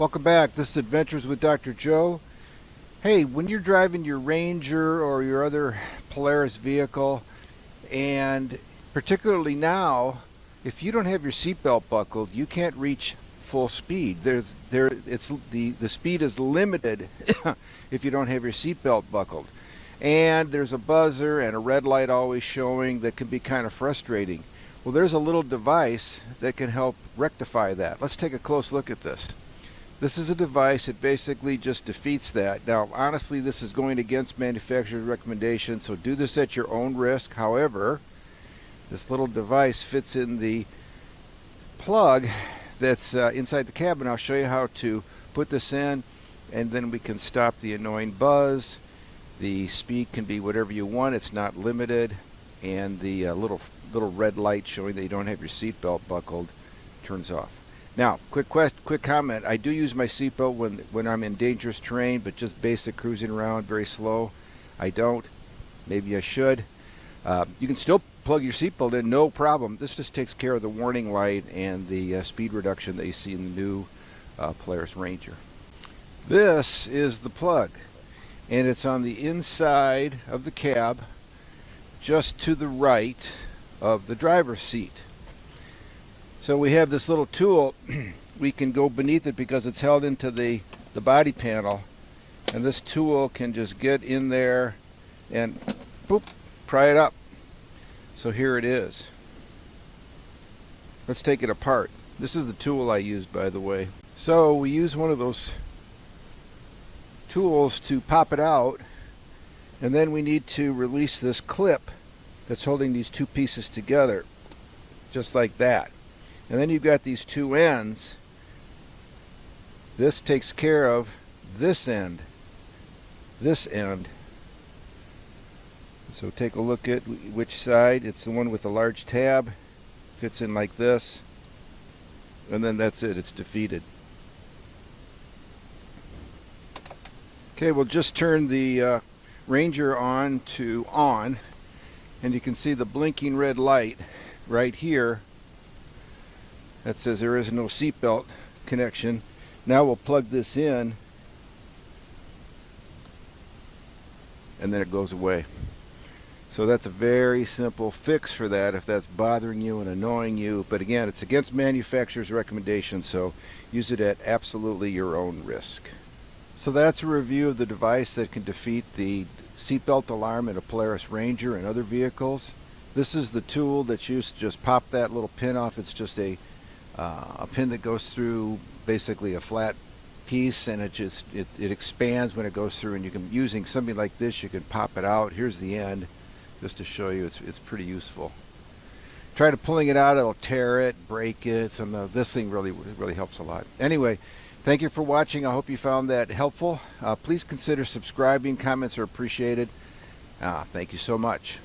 Welcome back. This is Adventures with Dr. Joe. Hey, when you're driving your Ranger or your other Polaris vehicle, and particularly now, if you don't have your seatbelt buckled, you can't reach full speed. The speed is limited if you don't have your seatbelt buckled. And there's a buzzer and a red light always showing that can be kind of frustrating. Well, there's a little device that can help rectify that. Let's take a close look at this. This is a device that basically just defeats that. Now, honestly, this is going against manufacturer's recommendations, so do this at your own risk. However, this little device fits in the plug that's inside the cabin. I'll show you how to put this in, and then we can stop the annoying buzz. The speed can be whatever you want. It's not limited, and the little red light showing that you don't have your seatbelt buckled turns off. Now, quick comment. I do use my seatbelt when I'm in dangerous terrain, but just basic cruising around, very slow, I don't. Maybe I should. You can still plug your seatbelt in, no problem. This just takes care of the warning light and the speed reduction that you see in the new Polaris Ranger. This is the plug, and it's on the inside of the cab, just to the right of the driver's seat. So we have this little tool. We can go beneath it because it's held into the body panel, and this tool can just get in there and boop, pry it up. So here it is. Let's take it apart. This is the tool I used, by the way. So we use one of those tools to pop it out, and then we need to release this clip that's holding these two pieces together, just like that. And then you've got these two ends. This takes care of this end, this end. So take a look at which side. It's the one with the large tab. Fits in like this. And then that's it. It's defeated. Okay, we'll just turn the Ranger on to on. And you can see the blinking red light right here that says there is no seatbelt connection. Now we'll plug this in, and then it goes away. So that's a very simple fix for that if that's bothering you and annoying you. But again, it's against manufacturer's recommendations, so use it at absolutely your own risk. So that's a review of the device that can defeat the seatbelt alarm in a Polaris Ranger and other vehicles. This is the tool that's used to just pop that little pin off. It's just a pin that goes through basically a flat piece, and it expands when it goes through, and you can, using something like this, you can pop it out. Here's the end, just to show you. It's pretty useful. Try to pulling it out, it'll tear it, break it. This thing really helps a lot. Anyway, thank you for watching. I hope you found that helpful. Please consider subscribing. Comments are appreciated. Thank you so much.